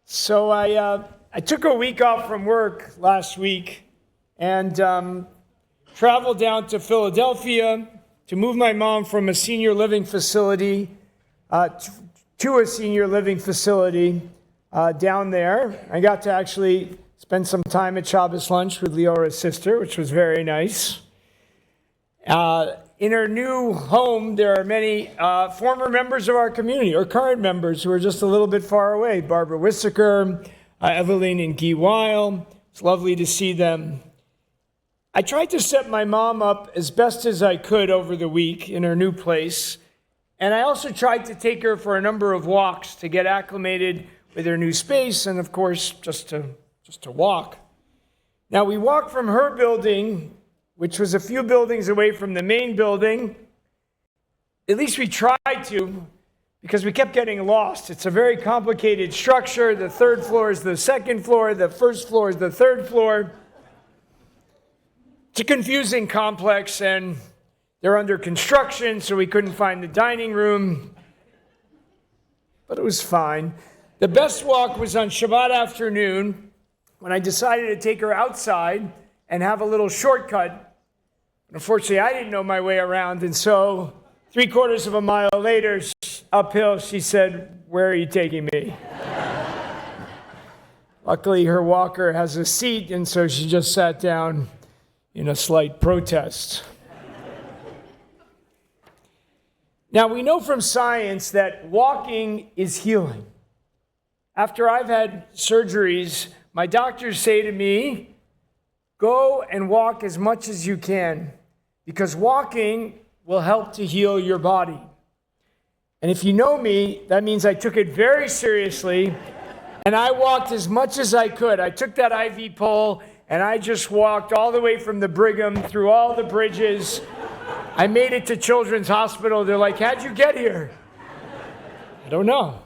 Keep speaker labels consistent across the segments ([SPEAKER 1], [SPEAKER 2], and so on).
[SPEAKER 1] So I took a week off from work last week and traveled down to Philadelphia to move my mom from a senior living facility to a senior living facility down there. I got to actually spend some time at Shabbos lunch with Leora's sister, which was very nice. In her new home, there are many former members of our community, or current members, who are just a little bit far away. Barbara Wissaker, Evelyn and Guy Weil. It's lovely to see them. I tried to set my mom up as best as I could over the week in her new place. And I also tried to take her for a number of walks to get acclimated with her new space and, of course, just to walk. Now, we walked from her building, which was a few buildings away from the main building. At least we tried to, because we kept getting lost. It's a very complicated structure. The third floor is the second floor. The first floor is the third floor. It's a confusing complex, and they're under construction, so we couldn't find the dining room. But it was fine. The best walk was on Shabbat afternoon, when I decided to take her outside and have a little shortcut. Unfortunately, I didn't know my way around, and so 3/4 of a mile later, uphill, she said, "Where are you taking me?" Luckily, her walker has a seat, and so she just sat down in a slight protest. Now, we know from science that walking is healing. After I've had surgeries, my doctors say to me, go and walk as much as you can, because walking will help to heal your body. And if you know me, that means I took it very seriously, and I walked as much as I could. I took that IV pole, and I just walked all the way from the Brigham, through all the bridges. I made it to Children's Hospital. They're like, how'd you get here? I don't know.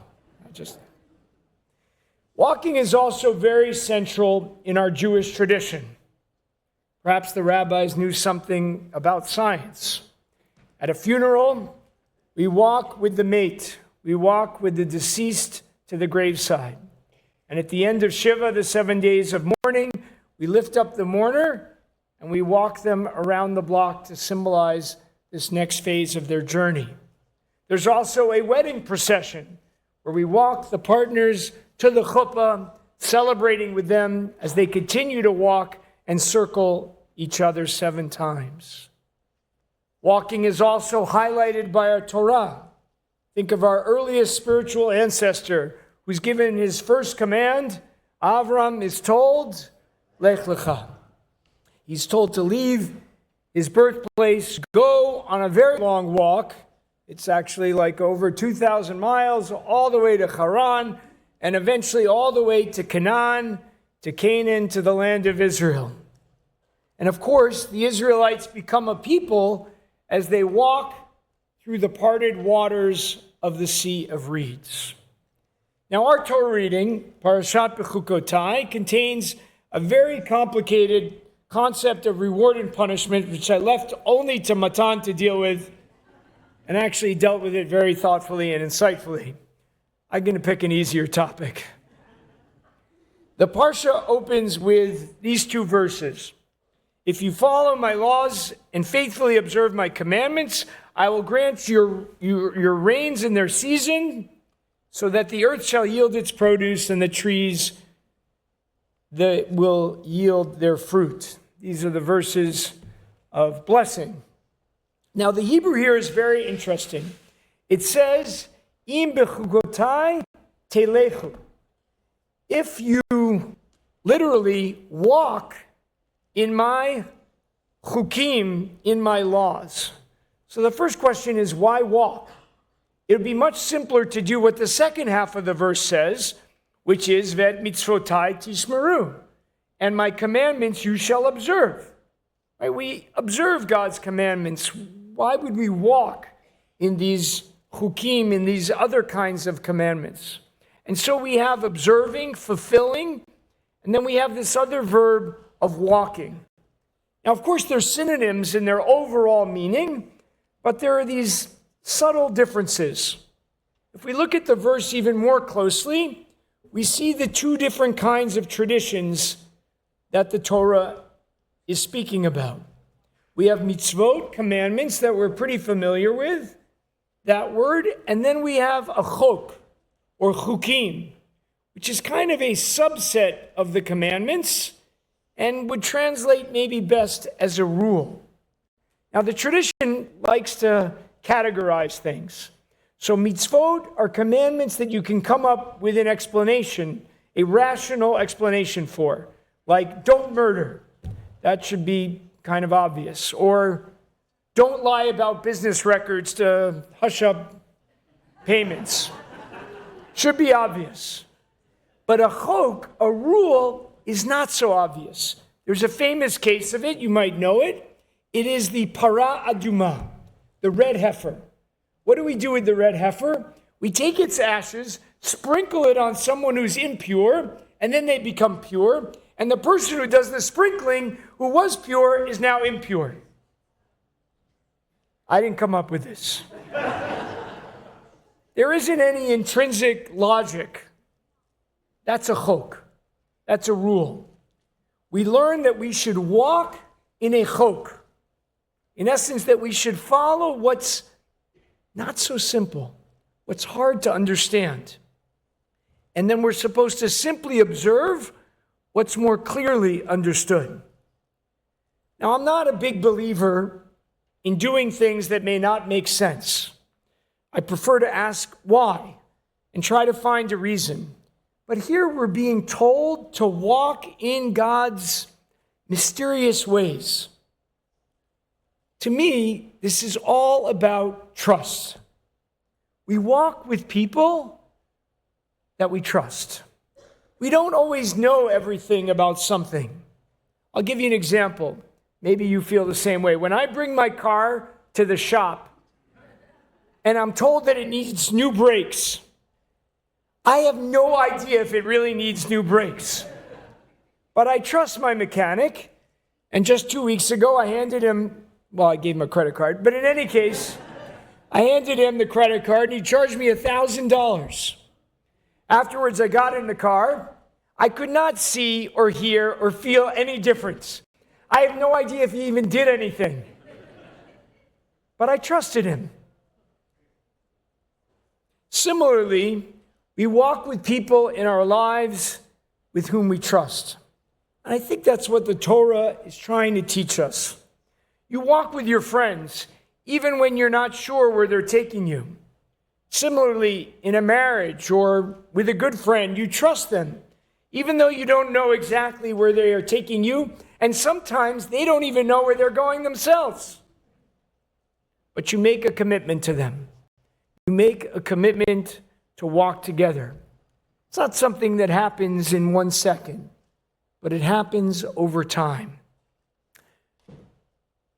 [SPEAKER 1] Walking is also very central in our Jewish tradition. Perhaps the rabbis knew something about science. At a funeral, we walk with the mate. We walk with the deceased to the graveside. And at the end of Shiva, the 7 days of mourning, we lift up the mourner and we walk them around the block to symbolize this next phase of their journey. There's also a wedding procession where we walk the partners to the chuppah, celebrating with them as they continue to walk and circle each other 7 times. Walking is also highlighted by our Torah. Think of our earliest spiritual ancestor who's given his first command. Avram is told, Lech Lecha. He's told to leave his birthplace, go on a very long walk. It's actually like over 2,000 miles, all the way to Haran, and eventually all the way to Canaan, to Canaan, to the land of Israel. And of course, the Israelites become a people as they walk through the parted waters of the Sea of Reeds. Now, our Torah reading, Parashat Bechukotai, contains a very complicated concept of reward and punishment, which I left only to Matan to deal with, and actually dealt with it very thoughtfully and insightfully. I'm going to pick an easier topic. The Parsha opens with these 2 verses. If you follow my laws and faithfully observe my commandments, I will grant your rains in their season, so that the earth shall yield its produce and the trees that will yield their fruit. These are the verses of blessing. Now, the Hebrew here is very interesting. It says, Im bechukotai telechu. If you literally walk in my chukim, in my laws. So the first question is, why walk? It would be much simpler to do what the second half of the verse says, which is, Ved mitzvotai tishmeru, and my commandments you shall observe. Right? We observe God's commandments. Why would we walk in these chukim, in these other kinds of commandments? And so we have observing, fulfilling, and then we have this other verb of walking. Now, of course, they're synonyms in their overall meaning, but there are these subtle differences. If we look at the verse even more closely, we see the two different kinds of traditions that the Torah is speaking about. We have mitzvot, commandments that we're pretty familiar with, that word, and then we have a chok, or chukim, which is kind of a subset of the commandments and would translate maybe best as a rule. Now, the tradition likes to categorize things. So mitzvot are commandments that you can come up with an explanation, a rational explanation for, like don't murder. That should be kind of obvious. Or don't lie about business records to hush up payments. Should be obvious. But a chok, a rule, is not so obvious. There's a famous case of it, you might know it. It is the parah adumah, the red heifer. What do we do with the red heifer? We take its ashes, sprinkle it on someone who's impure, and then they become pure. And the person who does the sprinkling, who was pure, is now impure. I didn't come up with this. There isn't any intrinsic logic. That's a chok. That's a rule. We learn that we should walk in a chok. In essence, that we should follow what's not so simple, what's hard to understand. And then we're supposed to simply observe what's more clearly understood. Now, I'm not a big believer in doing things that may not make sense. I prefer to ask why and try to find a reason. But here we're being told to walk in God's mysterious ways. To me, this is all about trust. We walk with people that we trust. We don't always know everything about something. I'll give you an example. Maybe you feel the same way. When I bring my car to the shop and I'm told that it needs new brakes, I have no idea if it really needs new brakes. But I trust my mechanic, and just 2 weeks ago I handed him, well, I gave him a credit card, but in any case, I handed him the credit card and he charged me $1,000. Afterwards, I got in the car. I could not see or hear or feel any difference. I have no idea if he even did anything. But I trusted him. Similarly, we walk with people in our lives with whom we trust. And I think that's what the Torah is trying to teach us. You walk with your friends, even when you're not sure where they're taking you. Similarly, in a marriage or with a good friend, you trust them, even though you don't know exactly where they are taking you, and sometimes they don't even know where they're going themselves. But you make a commitment to them. You make a commitment to walk together. It's not something that happens in 1 second, but it happens over time.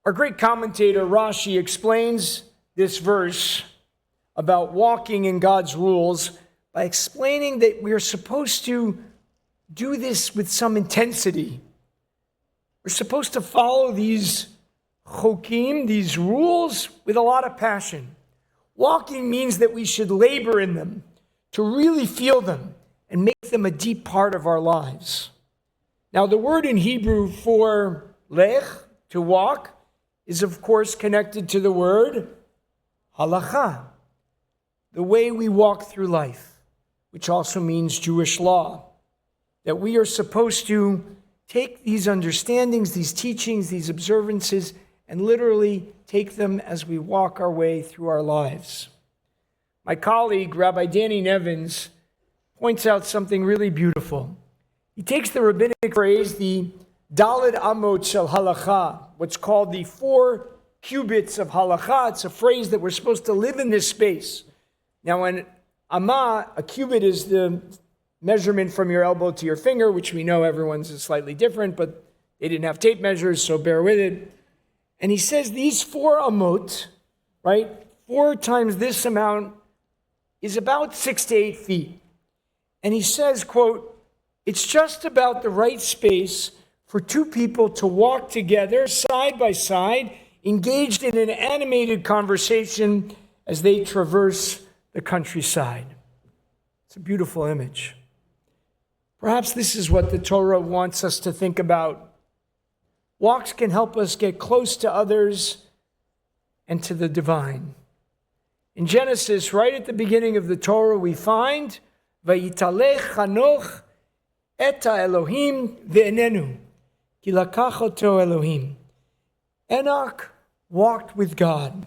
[SPEAKER 1] Our great commentator Rashi explains this verse about walking in God's rules by explaining that we are supposed to do this with some intensity. We're supposed to follow these chokim, these rules, with a lot of passion. Walking means that we should labor in them, to really feel them and make them a deep part of our lives. Now, the word in Hebrew for lech, to walk, is of course connected to the word halakha, the way we walk through life, which also means Jewish law. That we are supposed to take these understandings, these teachings, these observances, and literally take them as we walk our way through our lives. My colleague, Rabbi Danny Nevins, points out something really beautiful. He takes the rabbinic phrase, the Daled Amot Shel Halacha, what's called the 4 cubits of halacha. It's a phrase that we're supposed to live in this space. Now, an amma, a cubit is the measurement from your elbow to your finger, which we know everyone's is slightly different, but they didn't have tape measures, so bear with it. And he says these 4 amot, right, 4 times this amount is about 6 to 8 feet. And he says, quote, it's just about the right space for 2 people to walk together side by side, engaged in an animated conversation as they traverse the countryside. It's a beautiful image. Perhaps this is what the Torah wants us to think about. Walks can help us get close to others and to the divine. In Genesis, right at the beginning of the Torah, we find, Vayitalech Chanoch et Elohim ve'enenu, ki lakach oto Elohim. Enoch walked with God,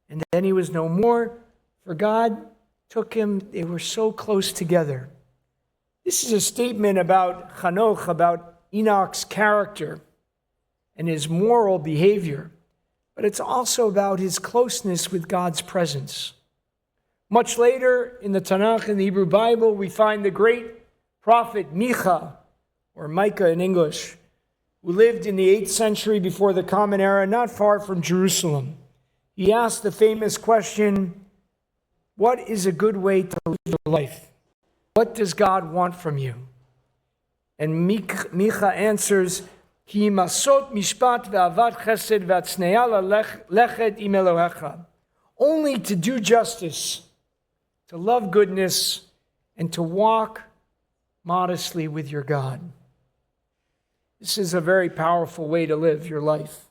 [SPEAKER 1] and then he was no more, for God took him. They were so close together. This is a statement about Chanoch, about Enoch's character and his moral behavior, but it's also about his closeness with God's presence. Much later in the Tanakh, in the Hebrew Bible, we find the great prophet Micah, or Micah in English, who lived in the 8th century before the Common Era, not far from Jerusalem. He asked the famous question, what is a good way to live your life? What does God want from you? And Micah answers, Ki masot mishpat ve'avat chesed ve'atznea lechet im Elohecha. Only to do justice, to love goodness, and to walk modestly with your God. This is a very powerful way to live your life.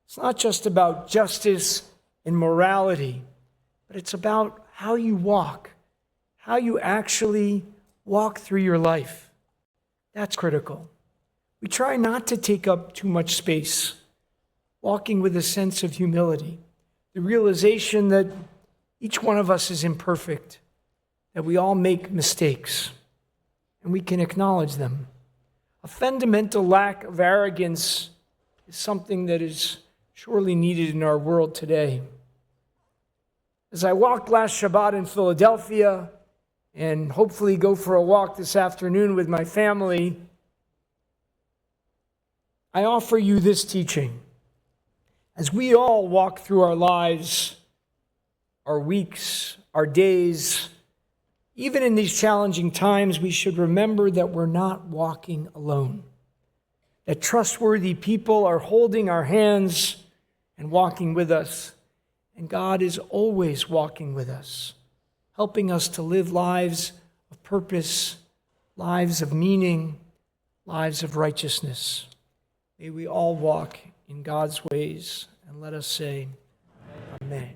[SPEAKER 1] It's not just about justice and morality, but it's about how you walk, how you actually walk through your life. That's critical. We try not to take up too much space, walking with a sense of humility, the realization that each one of us is imperfect, that we all make mistakes, and we can acknowledge them. A fundamental lack of arrogance is something that is surely needed in our world today. As I walked last Shabbat in Philadelphia, and hopefully go for a walk this afternoon with my family, I offer you this teaching. As we all walk through our lives, our weeks, our days, even in these challenging times, we should remember that we're not walking alone, that trustworthy people are holding our hands and walking with us, and God is always walking with us, helping us to live lives of purpose, lives of meaning, lives of righteousness. May we all walk in God's ways, and let us say, Amen.